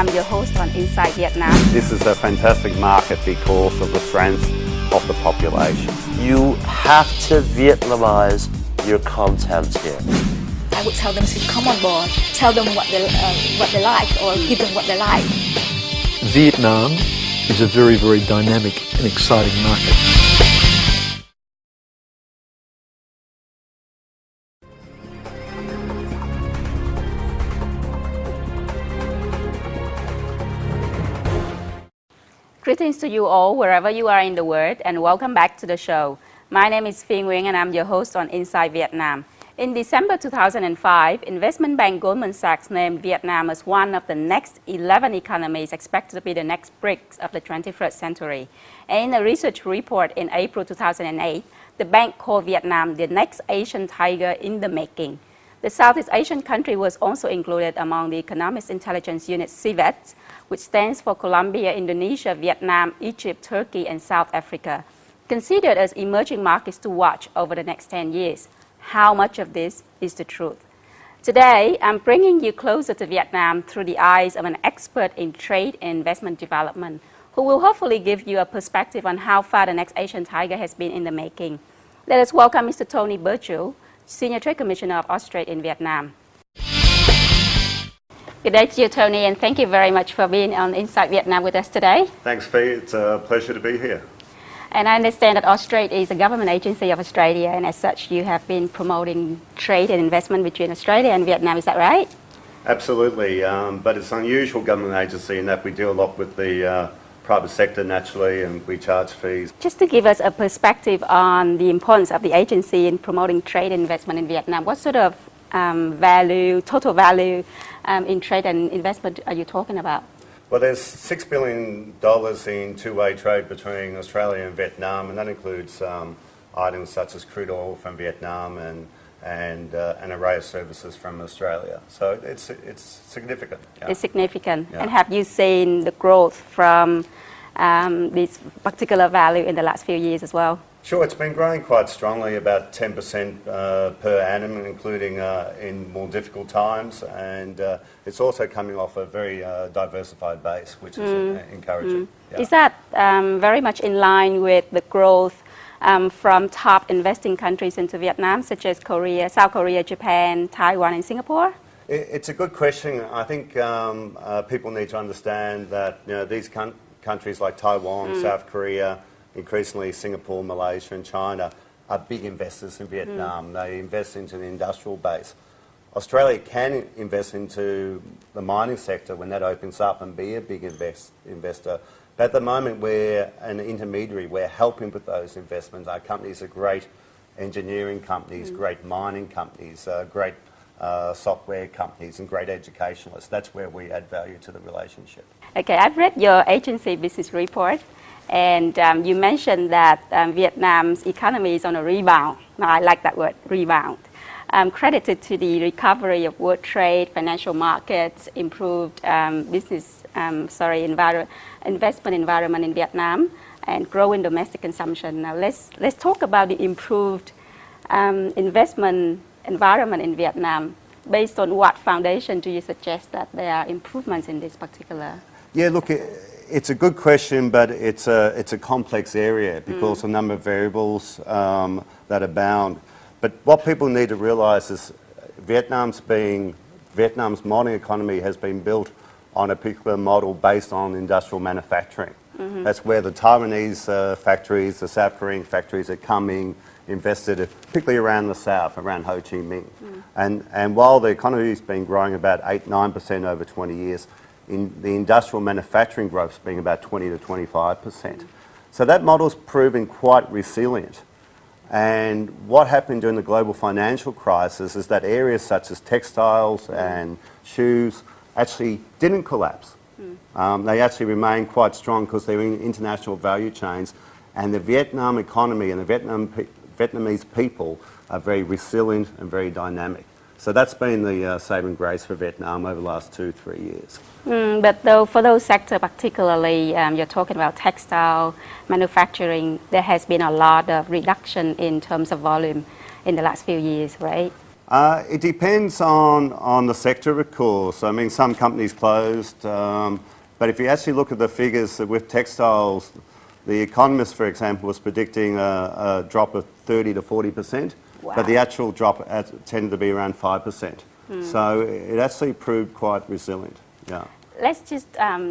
I'm your host on Inside Vietnam. This is a fantastic market because of the strength of the population. You have to Vietnamize your content here. I would tell them to come on board, tell them what they like, or give them what they like. Vietnam is a very, very dynamic and exciting market. Greetings to you all, wherever you are in the world, and welcome back to the show. My name is Phi Nguyen, and I'm your host on Inside Vietnam. In December 2005, investment bank Goldman Sachs named Vietnam as one of the next 11 economies expected to be the next BRICS of the 21st century. And in a research report in April 2008, the bank called Vietnam the next Asian tiger in the making. The Southeast Asian country was also included among the Economic Intelligence Unit CIVET, which stands for Colombia, Indonesia, Vietnam, Egypt, Turkey, and South Africa, considered as emerging markets to watch over the next 10 years. How much of this is the truth? Today, I'm bringing you closer to Vietnam through the eyes of an expert in trade and investment development, who will hopefully give you a perspective on how far the next Asian tiger has been in the making. Let us welcome Mr. Tony Burchell, Senior Trade Commissioner of Austrade in Vietnam. Good day to you, Tony, and thank you very much for being on Inside Vietnam with us today. Thanks, Phi. It's a pleasure to be here. And I understand that Austrade is a government agency of Australia, and as such, you have been promoting trade and investment between Australia and Vietnam. Is that right? Absolutely, but it's an unusual government agency in that we deal a lot with the private sector naturally, and we charge fees. Just to give us a perspective on the importance of the agency in promoting trade and investment in Vietnam, what sort of total value in trade and investment are you talking about? Well, there's $6 billion in two-way trade between Australia and Vietnam, and that includes items such as crude oil from Vietnam and an array of services from Australia. So it's significant. Yeah. It's significant. Yeah. And have you seen the growth from this particular value in the last few years as well? Sure, it's been growing quite strongly, about 10% per annum, including in more difficult times, and it's also coming off a very diversified base, which is encouraging. Yeah. Is that very much in line with the growth from top investing countries into Vietnam, such as Korea, South Korea, Japan, Taiwan, and Singapore? It's a good question. I think people need to understand that these countries like Taiwan, South Korea, increasingly Singapore, Malaysia and China are big investors in Vietnam. They invest into the industrial base. Australia can invest into the mining sector when that opens up and be a big investor. But at the moment we're an intermediary. We're helping with those investments. Our companies are great engineering companies, great mining companies, great software companies and great educationalists. That's where we add value to the relationship. Okay, I've read your agency business report. And you mentioned that Vietnam's economy is on a rebound. Now, I like that word, rebound. Credited to the recovery of world trade, financial markets, improved investment environment in Vietnam, and growing domestic consumption. Now, let's talk about the improved investment environment in Vietnam. Based on what foundation do you suggest that there are improvements in this particular? Yeah, look. It's a good question, but it's a complex area because of a number of variables that abound. But what people need to realise is Vietnam's modern economy has been built on a particular model based on industrial manufacturing. That's where the Taiwanese factories, the South Korean factories are coming, invested, particularly around the south, around Ho Chi Minh. And while the economy's been growing about 8-9% over 20 years, in the industrial manufacturing growth's been about 20 to 25%. So that model's proven quite resilient. And what happened during the global financial crisis is that areas such as textiles and shoes actually didn't collapse. They actually remained quite strong because they're in international value chains, and the Vietnam economy and the Vietnamese people are very resilient and very dynamic. So that's been the saving grace for Vietnam over the last 2-3 years. But though for those sectors particularly, you're talking about textile, manufacturing, there has been a lot of reduction in terms of volume in the last few years, right? It depends on the sector, of course. I mean, some companies closed, but if you actually look at the figures with textiles, The Economist, for example, was predicting a drop of 30 to 40%, Wow. but the actual drop tended to be around 5%. So it actually proved quite resilient. Yeah. Let's just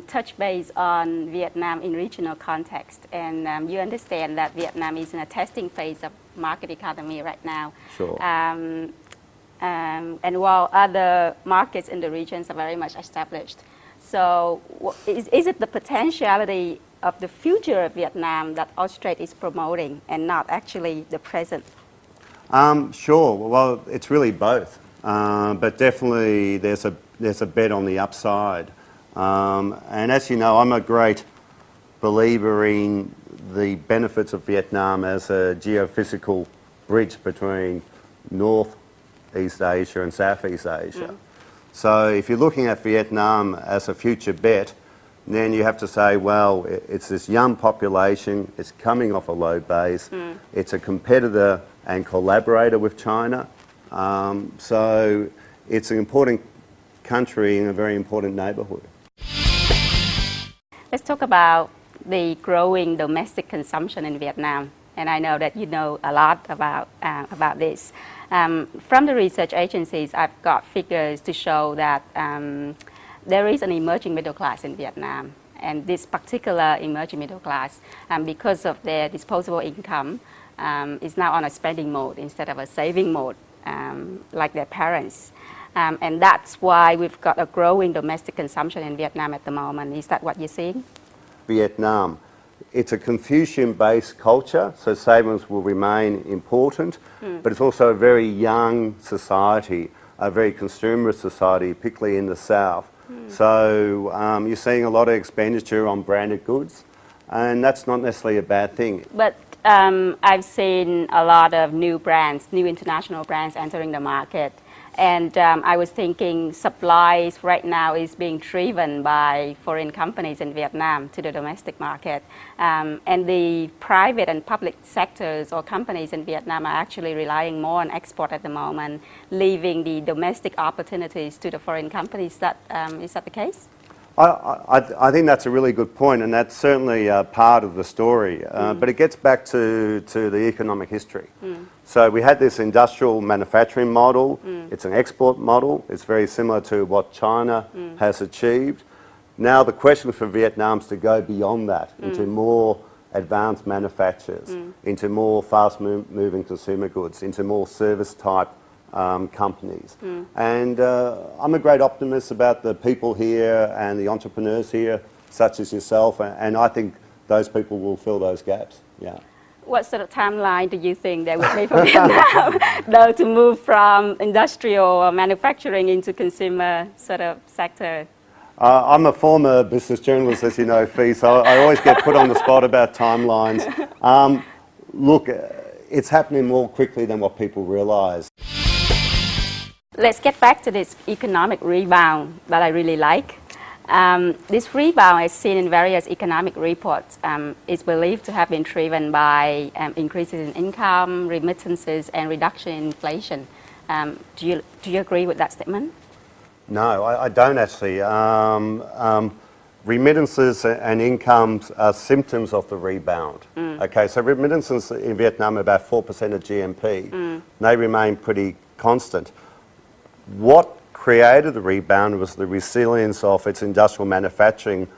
touch base on Vietnam in regional context. And you understand that Vietnam is in a testing phase of market economy right now. Sure. And while other markets in the regions are very much established. So is it the potentiality of the future of Vietnam that Australia is promoting and not actually the present? Sure. Well, it's really both. But definitely there's a bet on the upside. And as you know, I'm a great believer in the benefits of Vietnam as a geophysical bridge between Northeast Asia and Southeast Asia. So if you're looking at Vietnam as a future bet, then you have to say, well, it's this young population, it's coming off a low base, it's a competitor and collaborator with China. So it's an important country in a very important neighbourhood. Let's talk about the growing domestic consumption in Vietnam. And I know that you know a lot about this. From the research agencies, I've got figures to show that there is an emerging middle class in Vietnam. And this particular emerging middle class, because of their disposable income, is now on a spending mode instead of a saving mode, like their parents. And that's why we've got a growing domestic consumption in Vietnam at the moment. Is that what you're seeing? Vietnam, it's a Confucian-based culture, so savings will remain important, but it's also a very young society, a very consumerist society, particularly in the south. So you're seeing a lot of expenditure on branded goods, and that's not necessarily a bad thing. But I've seen a lot of new brands, new international brands entering the market. And I was thinking supplies right now is being driven by foreign companies in Vietnam to the domestic market. And the private and public sectors or companies in Vietnam are actually relying more on export at the moment, leaving the domestic opportunities to the foreign companies. Is that the case? I think that's a really good point, and that's certainly part of the story. But it gets back to the economic history. So we had this industrial manufacturing model. It's an export model. It's very similar to what China has achieved. Now the question for Vietnam is to go beyond that into more advanced manufactures, into more fast-moving consumer goods, into more service-type companies. And I'm a great optimist about the people here and the entrepreneurs here, such as yourself, and I think those people will fill those gaps. Yeah. What sort of timeline do you think there would be for Vietnam, though, to move from industrial or manufacturing into consumer sort of sector? I'm a former business journalist, as you know, Fee, so I always get put on the spot about timelines. Look, it's happening more quickly than what people realise. Let's get back to this economic rebound that I really like. This rebound, as seen in various economic reports, is believed to have been driven by increases in income, remittances, and reduction in inflation. Do you agree with that statement? No, I don't actually. Remittances and incomes are symptoms of the rebound. Okay, so remittances in Vietnam are about 4% of GNP. They remain pretty constant. What created the rebound was the resilience of its industrial manufacturing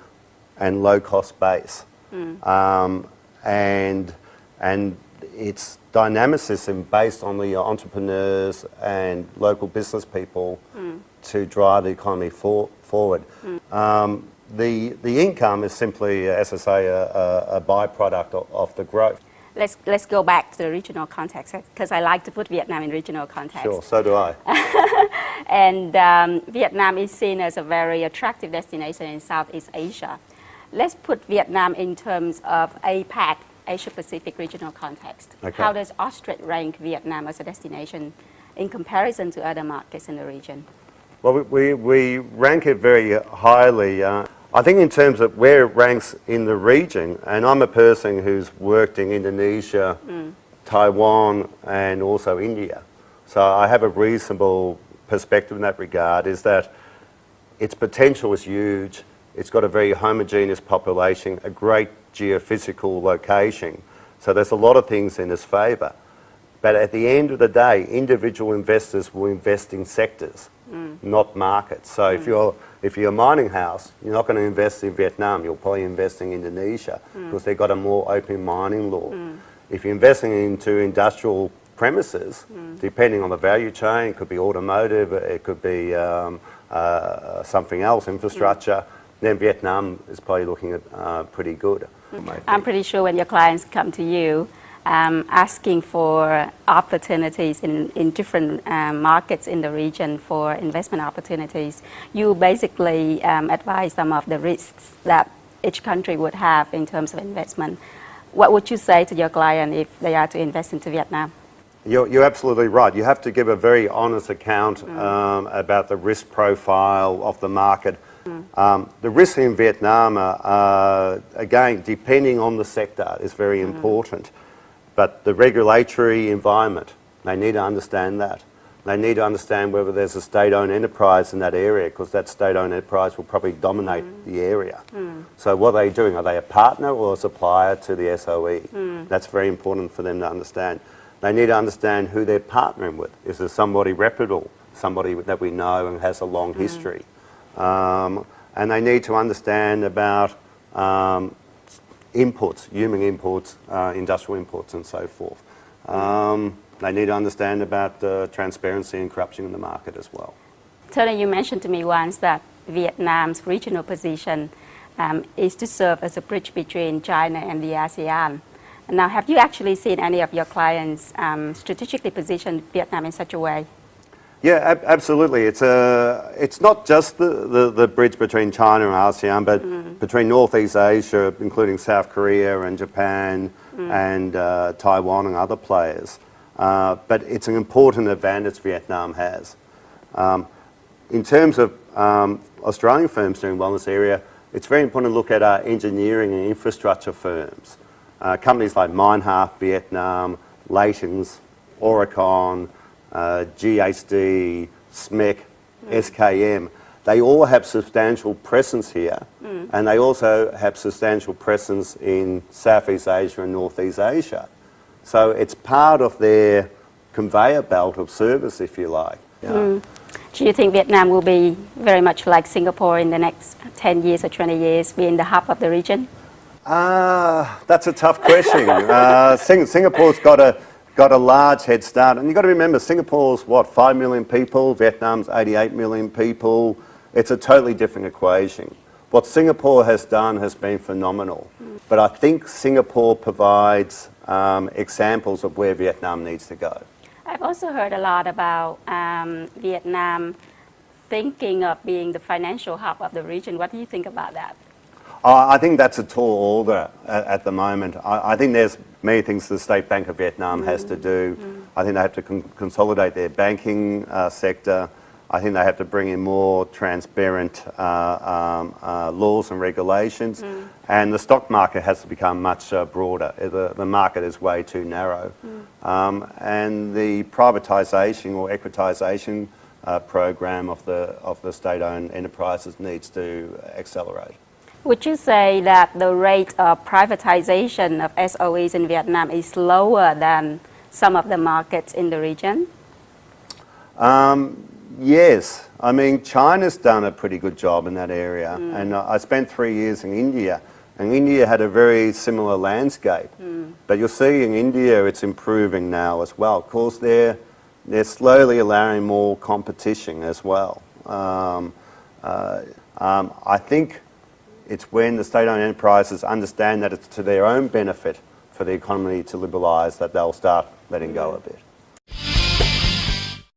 and low-cost base, and its dynamicism based on the entrepreneurs and local business people to drive the economy forward. The income is simply, as I say, a byproduct of the growth. Let's go back to the regional context, because I like to put Vietnam in regional context. Sure, so do I. And Vietnam is seen as a very attractive destination in Southeast Asia. Let's put Vietnam in terms of APAC, Asia-Pacific regional context. Okay. How does Australia rank Vietnam as a destination in comparison to other markets in the region? Well, we rank it very highly. I think in terms of where it ranks in the region, and I'm a person who's worked in Indonesia, Taiwan, and also India. So I have a reasonable perspective in that regard, is that its potential is huge. It's got a very homogeneous population, a great geophysical location. So there's a lot of things in its favour. But at the end of the day, individual investors will invest in sectors, not markets. So if you're a mining house, you're not going to invest in Vietnam. You'll probably invest in Indonesia because they've got a more open mining law. If you're investing into industrial premises, depending on the value chain, it could be automotive, it could be something else, infrastructure, then Vietnam is probably looking at pretty good. I'm pretty sure when your clients come to you asking for opportunities in different markets in the region for investment opportunities, you basically advise some of the risks that each country would have in terms of investment. What would you say to your client if they are to invest into Vietnam? You're absolutely right. You have to give a very honest account about the risk profile of the market. The risks in Vietnam are, again, depending on the sector, is very important. But the regulatory environment, they need to understand that. They need to understand whether there's a state-owned enterprise in that area, because that state-owned enterprise will probably dominate the area. So what are they doing? Are they a partner or a supplier to the SOE? That's very important for them to understand. They need to understand who they're partnering with. Is there somebody reputable, somebody that we know and has a long history? And they need to understand about imports, human imports, industrial imports and so forth. They need to understand about transparency and corruption in the market as well. Tony, you mentioned to me once that Vietnam's regional position is to serve as a bridge between China and the ASEAN. Now, have you actually seen any of your clients strategically position Vietnam in such a way? Yeah, absolutely. It's not just the bridge between China and ASEAN, but between Northeast Asia, including South Korea and Japan and Taiwan and other players. But it's an important advantage Vietnam has. In terms of Australian firms doing well in this area, it's very important to look at our engineering and infrastructure firms. Companies like Minehart, Vietnam, Leighton's, Oricon, GHD, SMEC, SKM, they all have substantial presence here, and they also have substantial presence in Southeast Asia and Northeast Asia. So it's part of their conveyor belt of service, if you like. Do you think Vietnam will be very much like Singapore in the next 10 years or 20 years, be in the hub of the region? That's a tough question. Singapore's got a large head start, and you've got to remember, Singapore's what, 5 million people, Vietnam's 88 million people. It's a totally different equation. What Singapore has done has been phenomenal, but I think Singapore provides examples of where Vietnam needs to go. I've also heard a lot about Vietnam thinking of being the financial hub of the region. What do you think about that? I think that's a tall order at the moment. I think there's many things the State Bank of Vietnam has to do. I think they have to consolidate their banking sector. I think they have to bring in more transparent laws and regulations. And the stock market has to become much broader. The market is way too narrow. And the privatisation or equitisation program of the state-owned enterprises needs to accelerate. Would you say that the rate of privatization of SOEs in Vietnam is lower than some of the markets in the region? Yes. I mean, China's done a pretty good job in that area. And I spent 3 years in India, and India had a very similar landscape. But you'll see in India it's improving now as well. Of course, they're slowly allowing more competition as well. I think it's when the state-owned enterprises understand that it's to their own benefit for the economy to liberalise that they'll start letting go a bit.